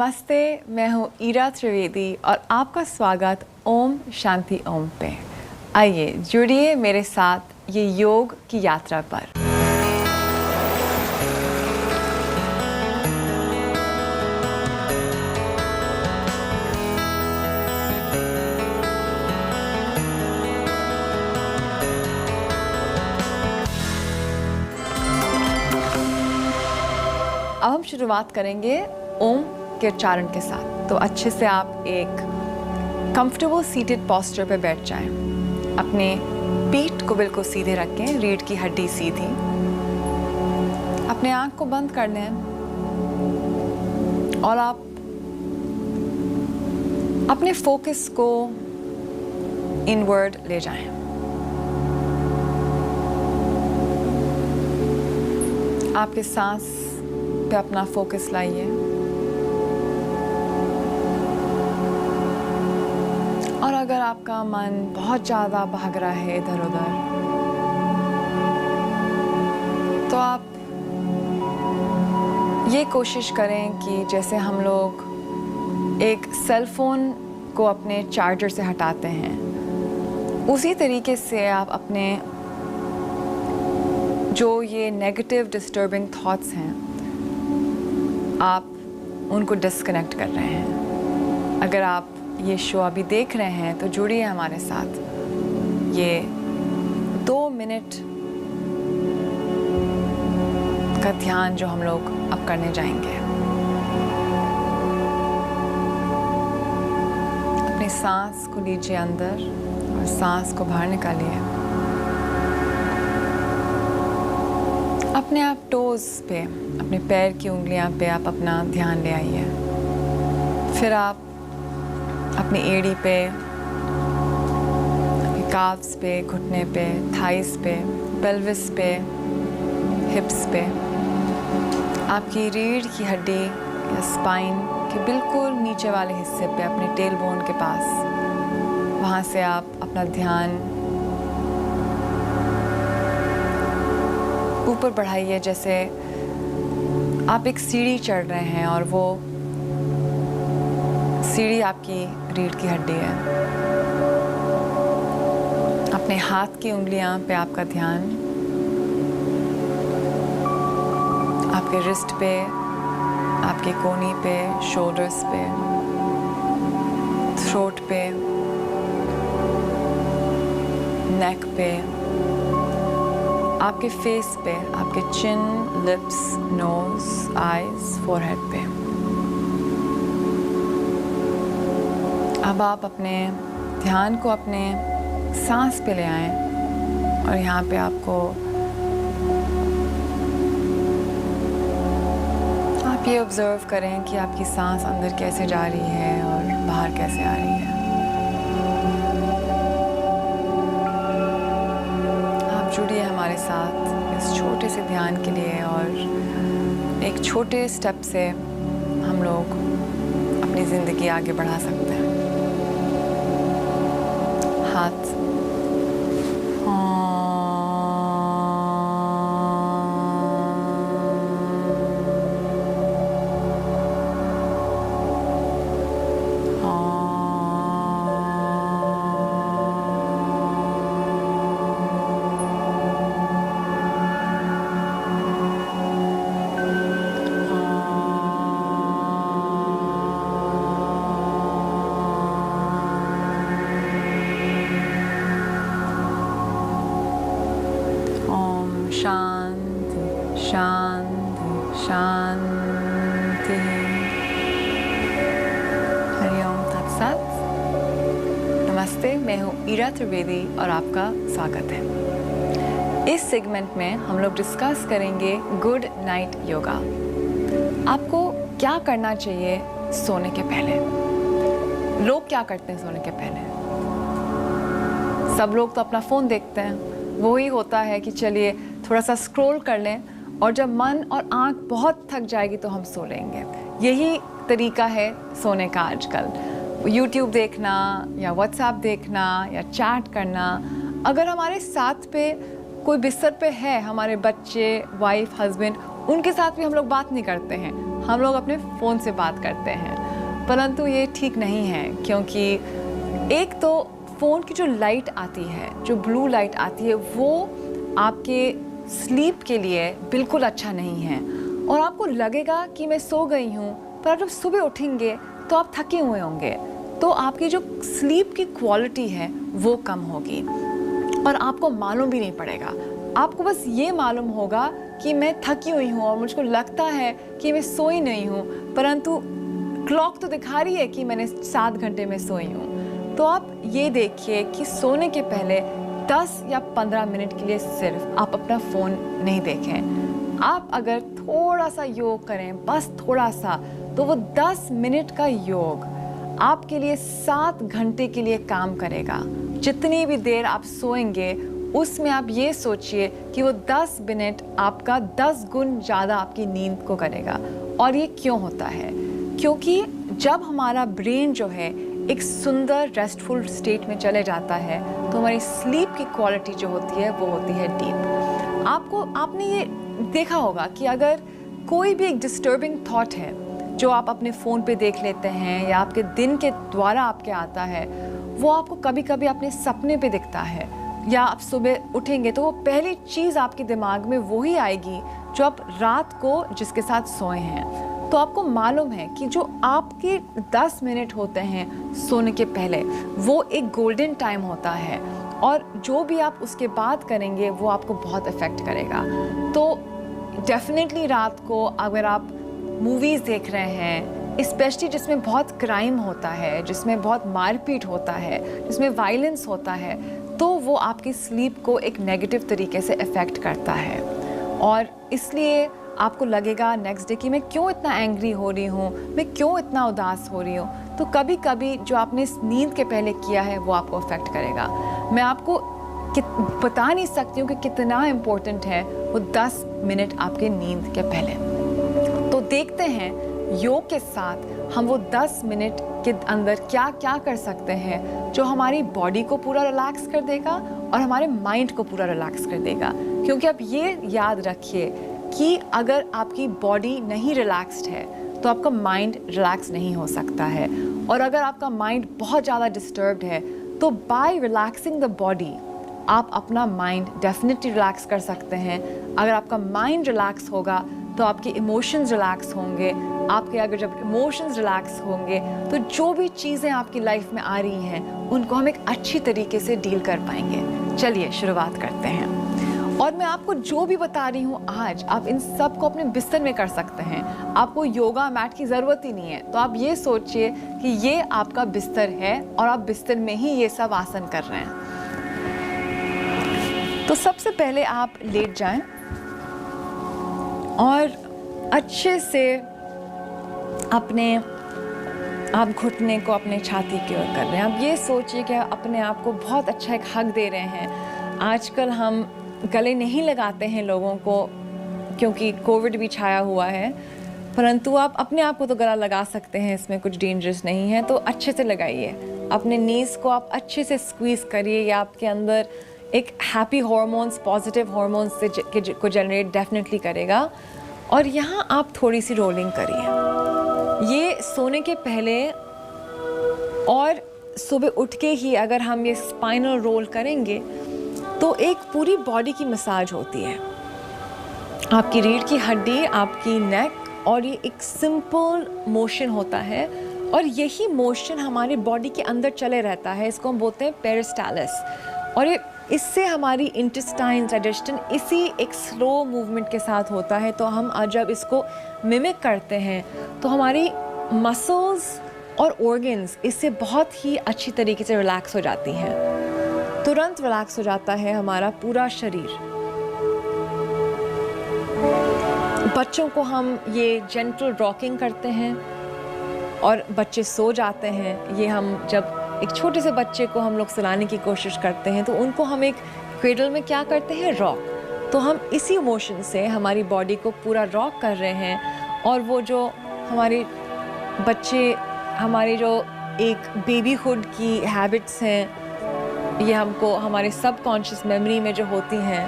नमस्ते, मैं हूँ ईरा त्रिवेदी और आपका स्वागत ओम शांति ओम पे। आइए जुड़िए मेरे साथ ये योग की यात्रा पर। अब हम शुरुआत करेंगे ओम के उच्चारण के साथ। तो अच्छे से आप एक कंफर्टेबल सीटेड पोस्चर पे बैठ जाएं। अपने पीठ को बिल्कुल सीधे रखें, रीढ़ की हड्डी सीधी। अपने आँख को बंद कर लें और आप अपने फोकस को इनवर्ड ले जाएं। आपके सांस पे अपना फोकस लाइए और अगर आपका मन बहुत ज़्यादा भाग रहा है इधर उधर, तो आप ये कोशिश करें कि जैसे हम लोग एक सेल फोन को अपने चार्जर से हटाते हैं, उसी तरीके से आप अपने जो ये नेगेटिव डिस्टर्बिंग थॉट्स हैं, आप उनको डिस्कनेक्ट कर रहे हैं। अगर आप ये शो अभी देख रहे हैं तो जुड़िए हमारे साथ। ये 2 मिनट का ध्यान जो हम लोग अब करने जाएंगे। अपनी सांस को लीजिए अंदर और सांस को बाहर निकालिए। अपने आप टोज पे, अपने पैर की उंगलियां पे आप अपना ध्यान ले आइए। फिर आप अपनी एड़ी पे, काफ्स पे, घुटने पे, थाइस पे, पेल्विस पे, हिप्स पे, आपकी रीढ़ की हड्डी या स्पाइन के बिल्कुल नीचे वाले हिस्से पे, अपने टेल बोन के पास, वहाँ से आप अपना ध्यान ऊपर बढ़ाइए। जैसे आप एक सीढ़ी चढ़ रहे हैं और वो सीढ़ी आपकी रीढ़ की हड्डी है। अपने हाथ की उंगलियां पे आपका ध्यान, आपके रिस्ट पे, आपके कोहनी पे, शोल्डर्स पे, थ्रोट पे, नेक पे, आपके फेस पे, आपके चिन, लिप्स, नोज, आईज, फोरहेड पे। अब आप अपने ध्यान को अपने सांस पे ले आएं और यहाँ पे आपको आप ये ऑब्जर्व करें कि आपकी सांस अंदर कैसे जा रही है और बाहर कैसे आ रही है। आप जुड़िए हमारे साथ इस छोटे से ध्यान के लिए और एक छोटे स्टेप से हम लोग अपनी ज़िंदगी आगे बढ़ा सकते हैं। हाथ शांति शांति शांति। हरिओम तत्सत। नमस्ते, मैं हूँ ईरा त्रिवेदी और आपका स्वागत है। इस सेगमेंट में हम लोग डिस्कस करेंगे गुड नाइट योगा। आपको क्या करना चाहिए सोने के पहले? लोग क्या करते हैं सोने के पहले? सब लोग तो अपना फ़ोन देखते हैं। वही होता है कि चलिए थोड़ा सा स्क्रॉल कर लें और जब मन और आँख बहुत थक जाएगी तो हम सो लेंगे। यही तरीका है सोने का आजकल। यूट्यूब देखना या व्हाट्सएप देखना या चैट करना। अगर हमारे साथ पे कोई बिस्तर पे है, हमारे बच्चे, वाइफ, हस्बैंड, उनके साथ भी हम लोग बात नहीं करते हैं। हम लोग अपने फ़ोन से बात करते हैं, परंतु ये ठीक नहीं है, क्योंकि एक तो फ़ोन की जो लाइट आती है, जो ब्लू लाइट आती है, वो आपके स्लीप के लिए बिल्कुल अच्छा नहीं है। और आपको लगेगा कि मैं सो गई हूँ, पर जब सुबह उठेंगे तो आप थके हुए होंगे, तो आपकी जो स्लीप की क्वालिटी है वो कम होगी और आपको मालूम भी नहीं पड़ेगा। आपको बस ये मालूम होगा कि मैं थकी हुई हूँ और मुझको लगता है कि मैं सोई नहीं हूँ, परंतु क्लॉक तो दिखा रही है कि मैंने 7 घंटे में सोई हूँ। तो आप ये देखिए कि सोने के पहले 10 या 15 मिनट के लिए सिर्फ आप अपना फ़ोन नहीं देखें। आप अगर थोड़ा सा योग करें, बस थोड़ा सा, तो वो 10 मिनट का योग आपके लिए 7 घंटे के लिए काम करेगा। जितनी भी देर आप सोएंगे उसमें आप ये सोचिए कि वो 10 मिनट आपका 10 गुण ज़्यादा आपकी नींद को करेगा। और ये क्यों होता है? क्योंकि जब हमारा ब्रेन जो है एक सुंदर रेस्टफुल स्टेट में चले जाता है, तो हमारी स्लीप की क्वालिटी जो होती है वो होती है डीप। आपने ये देखा होगा कि अगर कोई भी एक डिस्टर्बिंग थॉट है जो आप अपने फ़ोन पे देख लेते हैं या आपके दिन के द्वारा आपके आता है, वो आपको कभी कभी अपने सपने पे दिखता है, या आप सुबह उठेंगे तो वो पहली चीज़ आपके दिमाग में वही आएगी जो आप रात को जिसके साथ सोए हैं। तो आपको मालूम है कि जो आपके 10 मिनट होते हैं सोने के पहले, वो एक गोल्डन टाइम होता है, और जो भी आप उसके बाद करेंगे वो आपको बहुत इफ़ेक्ट करेगा। तो डेफिनेटली रात को अगर आप मूवीज़ देख रहे हैं, स्पेशली जिसमें बहुत क्राइम होता है, जिसमें बहुत मारपीट होता है, जिसमें वायलेंस होता है, तो वो आपकी स्लीप को एक नेगेटिव तरीके से इफ़ेक्ट करता है। और इसलिए आपको लगेगा नेक्स्ट डे कि मैं क्यों इतना एंग्री हो रही हूँ, मैं क्यों इतना उदास हो रही हूँ। तो कभी कभी जो आपने नींद के पहले किया है वो आपको अफेक्ट करेगा। मैं आपको बता नहीं सकती हूँ कि कितना इम्पोर्टेंट है वो 10 मिनट आपके नींद के पहले। तो देखते हैं योग के साथ हम वो 10 मिनट के अंदर क्या क्या कर सकते हैं जो हमारी बॉडी को पूरा रिलैक्स कर देगा और हमारे माइंड को पूरा रिलैक्स कर देगा। क्योंकि आप ये याद रखिए कि अगर आपकी बॉडी नहीं रिलैक्स्ड है तो आपका माइंड रिलैक्स नहीं हो सकता है, और अगर आपका माइंड बहुत ज़्यादा डिस्टर्ब्ड है तो बाय रिलैक्सिंग द बॉडी आप अपना माइंड डेफिनेटली रिलैक्स कर सकते हैं। अगर आपका माइंड रिलैक्स होगा तो आपके इमोशंस रिलैक्स होंगे। आपके अगर जब इमोशंस रिलैक्स होंगे तो जो भी चीज़ें आपकी लाइफ में आ रही हैं उनको हम एक अच्छी तरीके से डील कर पाएंगे। चलिए शुरुआत करते हैं। और मैं आपको जो भी बता रही हूँ आज, आप इन सब को अपने बिस्तर में कर सकते हैं। आपको योगा मैट की ज़रूरत ही नहीं है। तो आप ये सोचिए कि ये आपका बिस्तर है और आप बिस्तर में ही ये सब आसन कर रहे हैं। तो सबसे पहले आप लेट जाएं और अच्छे से आप घुटने को अपने छाती की ओर कर रहे हैं। आप ये सोचिए कि अपने आप को बहुत अच्छा एक हग दे रहे हैं। आजकल हम गले नहीं लगाते हैं लोगों को क्योंकि कोविड भी छाया हुआ है, परंतु आप अपने आप को तो गला लगा सकते हैं, इसमें कुछ डेंजरस नहीं है। तो अच्छे से लगाइए अपने नीज़ को, आप अच्छे से स्क्वीज़ करिए। या आपके अंदर एक हैप्पी हार्मोन्स, पॉजिटिव हार्मोन्स को जनरेट डेफिनेटली करेगा। और यहाँ आप थोड़ी सी रोलिंग करिए। ये सोने के पहले और सुबह उठ के ही अगर हम ये स्पाइनल रोल करेंगे तो एक पूरी बॉडी की मसाज होती है। आपकी रीढ़ की हड्डी, आपकी नेक, और ये एक सिंपल मोशन होता है और यही मोशन हमारी बॉडी के अंदर चले रहता है। इसको हम बोलते हैं पेरिस्टालिस। और ये इससे हमारी इंटेस्टाइन, डाइजेशन इसी एक स्लो मूवमेंट के साथ होता है। तो हम जब इसको मिमिक करते हैं तो हमारी मसल्स और ऑर्गन्स इससे बहुत ही अच्छी तरीके से रिलैक्स हो जाती हैं। तुरंत रिलैक्स हो जाता है हमारा पूरा शरीर। बच्चों को हम ये जेंटल रॉकिंग करते हैं और बच्चे सो जाते हैं। ये हम जब एक छोटे से बच्चे को हम लोग सुलाने की कोशिश करते हैं तो उनको हम एक क्रेडल में क्या करते हैं, रॉक। तो हम इसी मोशन से हमारी बॉडी को पूरा रॉक कर रहे हैं। और वो जो हमारे बच्चे, हमारे जो एक बेबीहुड की हैबिट्स हैं, ये हमको हमारे सबकॉन्शियस मेमोरी में जो होती हैं,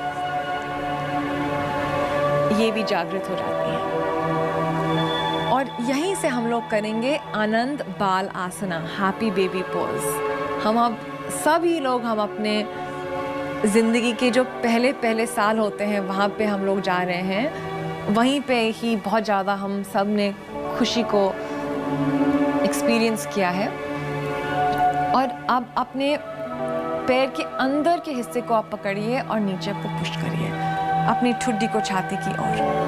ये भी जागृत हो जाती हैं। और यहीं से हम लोग करेंगे आनंद बाल आसना, हैप्पी बेबी पोज। हम अब सभी लोग हम अपने ज़िंदगी के जो पहले साल होते हैं वहाँ पे हम लोग जा रहे हैं। वहीं पे ही बहुत ज़्यादा हम सब ने खुशी को एक्सपीरियंस किया है। और अब अपने पैर के अंदर के हिस्से को आप पकड़िए और नीचे को पुश करिए अपनी ठुड्डी को छाती की ओर।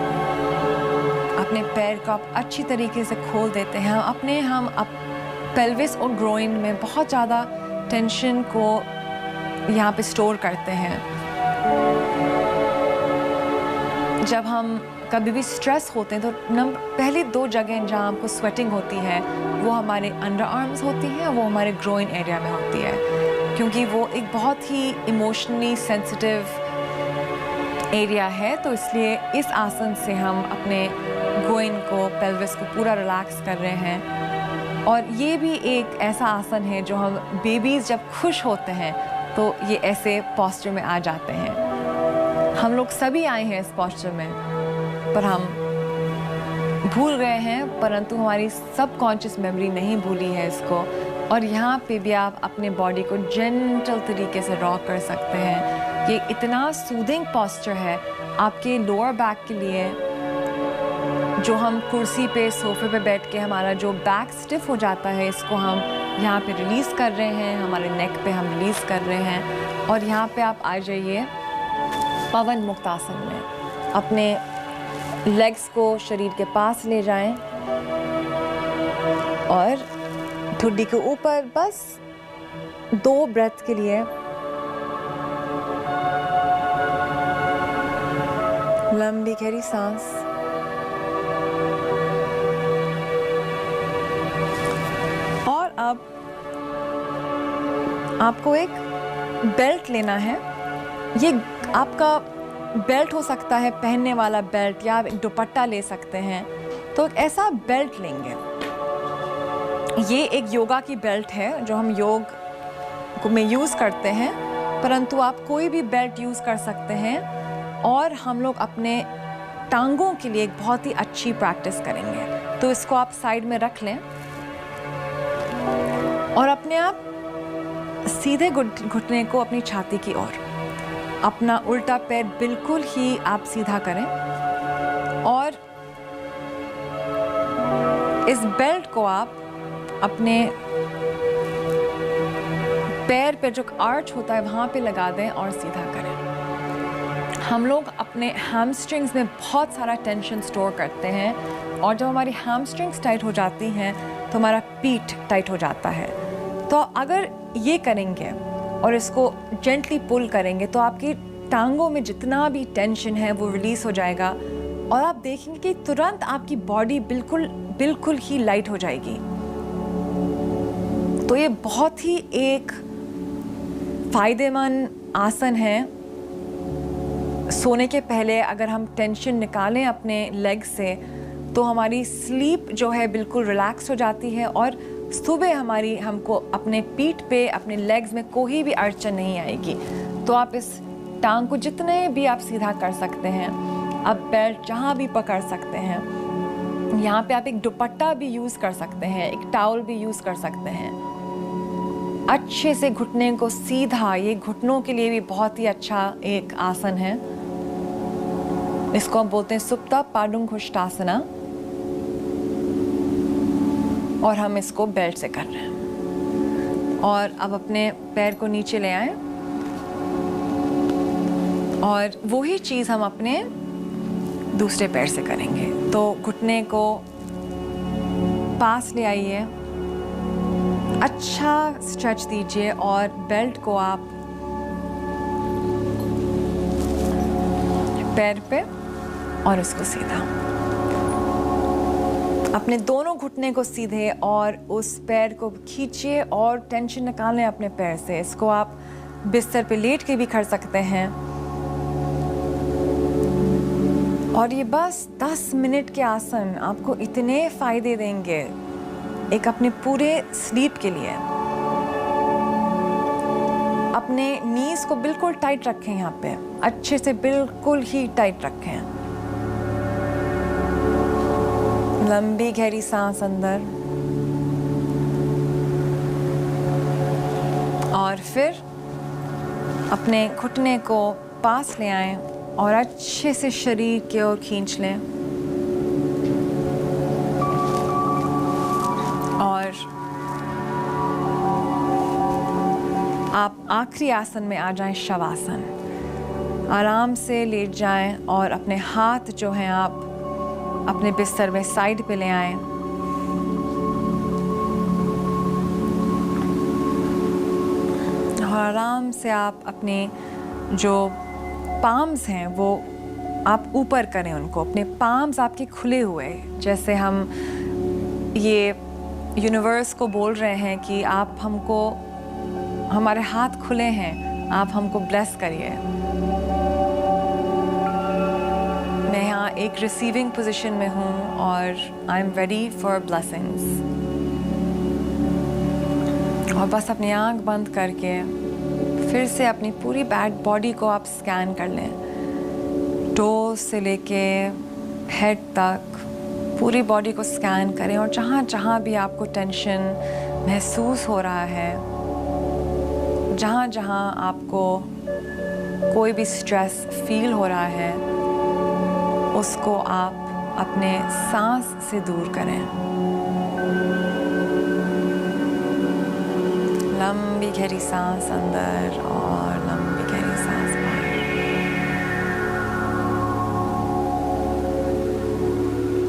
अपने पैर को आप अच्छी तरीके से खोल देते हैं। हम पेल्विस और ग्रोइन में बहुत ज़्यादा टेंशन को यहाँ पे स्टोर करते हैं। जब हम कभी भी स्ट्रेस होते हैं तो पहली 2 जगह जहाँ हमको स्वेटिंग होती है वो हमारे अंडर आर्म्स होती हैं, वो हमारे ग्रोइन एरिया में होती है, क्योंकि वो एक बहुत ही इमोशनली सेंसिटिव एरिया है। तो इसलिए इस आसन से हम अपने ग्रोइन को, पेल्विस को पूरा रिलैक्स कर रहे हैं। और ये भी एक ऐसा आसन है जो हम बेबीज़ जब खुश होते हैं तो ये ऐसे पोस्चर में आ जाते हैं। हम लोग सभी आए हैं इस पोस्चर में, पर हम भूल गए हैं, परंतु हमारी सबकॉन्शियस मेमोरी नहीं भूली है इसको। और यहाँ पे भी आप अपने बॉडी को जेंटल तरीके से रॉक कर सकते हैं। ये इतना सूदिंग पोस्चर है आपके लोअर बैक के लिए। जो हम कुर्सी पे, सोफे पे बैठ के हमारा जो बैक स्टिफ हो जाता है, इसको हम यहाँ पे रिलीज़ कर रहे हैं, हमारे नेक पे हम रिलीज़ कर रहे हैं। और यहाँ पे आप आ जाइए पवन मुक्त आसन में। अपने लेग्स को शरीर के पास ले जाएं और ठुड्डी के ऊपर बस 2 ब्रेथ के लिए लंबी गहरी सांस। और अब आपको एक बेल्ट लेना है। ये आपका बेल्ट हो सकता है पहनने वाला बेल्ट, या आप एक दुपट्टा ले सकते हैं। तो एक ऐसा बेल्ट लेंगे। ये एक योगा की बेल्ट है जो हम योग में यूज़ करते हैं, परंतु आप कोई भी बेल्ट यूज़ कर सकते हैं। और हम लोग अपने टांगों के लिए एक बहुत ही अच्छी प्रैक्टिस करेंगे। तो इसको आप साइड में रख लें और अपने आप सीधे घुटने को अपनी छाती की ओर, अपना उल्टा पैर बिल्कुल ही आप सीधा करें। और इस बेल्ट को आप अपने पैर पे जो आर्च होता है वहाँ पे लगा दें और सीधा करें। हम लोग अपने हैमस्ट्रिंग्स में बहुत सारा टेंशन स्टोर करते हैं, और जब हमारी हैमस्ट्रिंग्स टाइट हो जाती हैं तो हमारा पीठ टाइट हो जाता है। तो अगर ये करेंगे और इसको जेंटली पुल करेंगे तो आपकी टांगों में जितना भी टेंशन है वो रिलीज़ हो जाएगा, और आप देखेंगे कि तुरंत आपकी बॉडी बिल्कुल ही लाइट हो जाएगी। तो ये बहुत ही एक फ़ायदेमंद आसन है। सोने के पहले अगर हम टेंशन निकालें अपने लेग से तो हमारी स्लीप जो है बिल्कुल रिलैक्स हो जाती है, और सुबह हमको अपने पीठ पे, अपने लेग्स में कोई भी अड़चन नहीं आएगी। तो आप इस टांग को जितने भी आप सीधा कर सकते हैं, आप बेल्ट जहाँ भी पकड़ सकते हैं। यहाँ पे आप एक दुपट्टा भी यूज़ कर सकते हैं, एक टावल भी यूज़ कर सकते हैं। अच्छे से घुटने को सीधा, ये घुटनों के लिए भी बहुत ही अच्छा एक आसन है। इसको हम बोलते हैं सुप्ता पादुंकुष्ठासना, और हम इसको बेल्ट से कर रहे हैं। और अब अपने पैर को नीचे ले आएं, और वही चीज़ हम अपने दूसरे पैर से करेंगे। तो घुटने को पास ले आइए, अच्छा स्ट्रेच दीजिए, और बेल्ट को आप पैर पे और इसको सीधा, अपने दोनों घुटने को सीधे और उस पैर को खींचिए और टेंशन निकालें अपने पैर से। इसको आप बिस्तर पे लेट के भी कर सकते हैं। और ये बस 10 मिनट के आसन आपको इतने फ़ायदे देंगे एक अपने पूरे स्लीप के लिए। अपने नीज़ को बिल्कुल टाइट रखें, यहाँ पे अच्छे से बिल्कुल ही टाइट रखें। लंबी गहरी सांस अंदर और फिर अपने घुटने को पास ले आएं और अच्छे से शरीर की ओर खींच लें और आप आखिरी आसन में आ जाएं, शवासन। आराम से लेट जाएं और अपने हाथ जो हैं आप अपने बिस्तर में साइड पे ले आएं। और आराम से आप अपने जो पाम्स हैं वो आप ऊपर करें उनको। अपने पाम्स आपके खुले हुए, जैसे हम ये यूनिवर्स को बोल रहे हैं कि आप हमको, हमारे हाथ खुले हैं, आप हमको ब्लेस करिए। मैं यहाँ एक रिसीविंग पोजीशन में हूँ और I am ready for blessings. और बस अपनी आँख बंद करके फिर से अपनी पूरी बैक बॉडी को आप स्कैन कर लें। टो से लेके हेड तक पूरी बॉडी को स्कैन करें और जहाँ जहाँ भी आपको टेंशन महसूस हो रहा है, जहाँ जहाँ आपको कोई भी स्ट्रेस फील हो रहा है, उसको आप अपने सांस से दूर करें। लंबी गहरी सांस अंदर और लंबी गहरी सांस बाहर।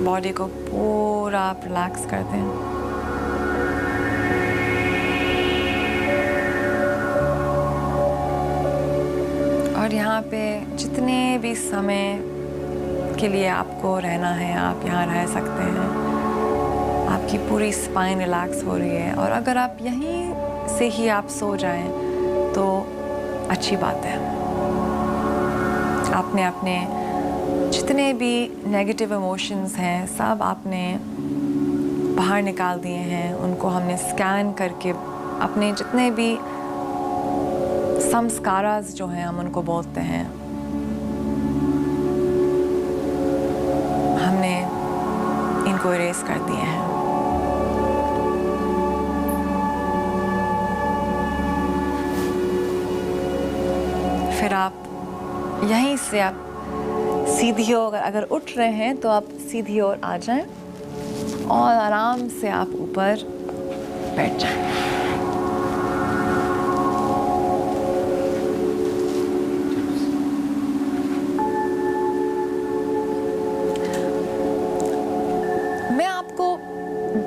बॉडी को पूरा आप रिलैक्स कर दें। और यहाँ पे जितने भी समय के लिए आपको रहना है, आप यहाँ रह सकते हैं। आपकी पूरी स्पाइन रिलैक्स हो रही है और अगर आप यहीं से ही आप सो जाएं तो अच्छी बात है। आपने अपने जितने भी नेगेटिव इमोशंस हैं सब आपने बाहर निकाल दिए हैं। उनको हमने स्कैन करके अपने जितने भी संस्कारास जो हैं हम उनको बोलते हैं, हमने इनको इरेज कर दिए हैं। फिर आप यहीं से आप सीधी ओर, अगर उठ रहे हैं तो आप सीधी ओर आ जाएं और आराम से आप ऊपर बैठ जाएं। मैं आपको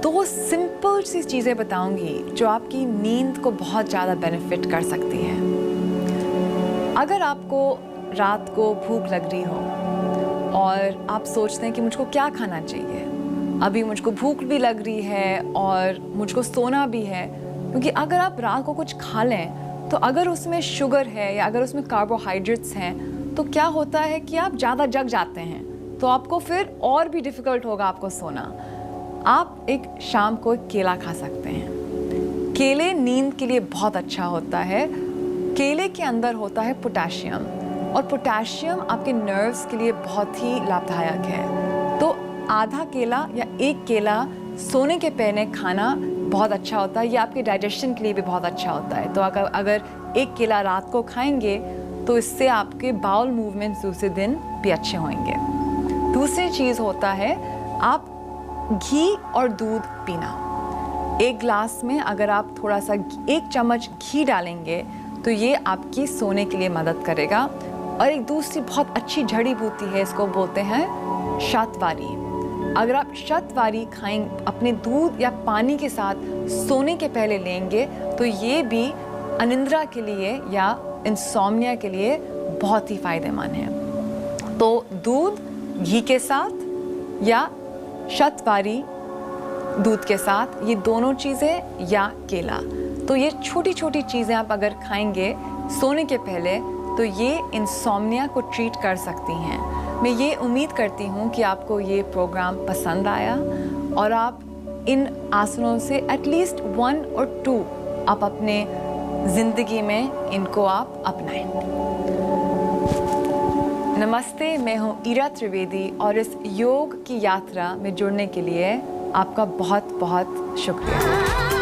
दो सिंपल सी चीज़ें बताऊंगी जो आपकी नींद को बहुत ज़्यादा बेनिफिट कर सकती हैं। अगर आपको रात को भूख लग रही हो और आप सोचते हैं कि मुझको क्या खाना चाहिए, अभी मुझको भूख भी लग रही है और मुझको सोना भी है, क्योंकि अगर आप रात को कुछ खा लें तो अगर उसमें शुगर है या अगर उसमें कार्बोहाइड्रेट्स हैं तो क्या होता है कि आप ज़्यादा जग जाते हैं, तो आपको फिर और भी डिफ़िकल्ट होगा आपको सोना। आप एक शाम को एक केला खा सकते हैं। केले नींद के लिए बहुत अच्छा होता है। केले के अंदर होता है पोटेशियम और पोटेशियम आपके नर्व्स के लिए बहुत ही लाभदायक है। तो आधा केला या एक केला सोने के पहले खाना बहुत अच्छा होता है। ये आपके डाइजेशन के लिए भी बहुत अच्छा होता है। तो अगर एक केला रात को खाएंगे तो इससे आपके बाउल मूवमेंट्स दूसरे दिन भी अच्छे होंगे। दूसरी चीज़ होता है आप घी और दूध पीना। एक ग्लास में अगर आप थोड़ा सा 1 चम्मच घी डालेंगे तो ये आपकी सोने के लिए मदद करेगा। और एक दूसरी बहुत अच्छी जड़ी बूटी है, इसको बोलते हैं शतवारी। अगर आप शतवारी खाएंगे अपने दूध या पानी के साथ सोने के पहले लेंगे तो ये भी अनिद्रा के लिए या इंसोम्निया के लिए बहुत ही फायदेमंद है। तो दूध घी के साथ या शतवारी दूध के साथ, ये दोनों चीज़ें या केला, तो ये छोटी छोटी चीज़ें आप अगर खाएंगे सोने के पहले तो ये इंसोम्निया को ट्रीट कर सकती हैं। मैं ये उम्मीद करती हूँ कि आपको ये प्रोग्राम पसंद आया और आप इन आसनों से एटलीस्ट 1 और 2 आप अपने ज़िंदगी में इनको आप अपनाएं। नमस्ते, मैं हूँ ईरा त्रिवेदी और इस योग की यात्रा में जुड़ने के लिए आपका बहुत बहुत शुक्रिया।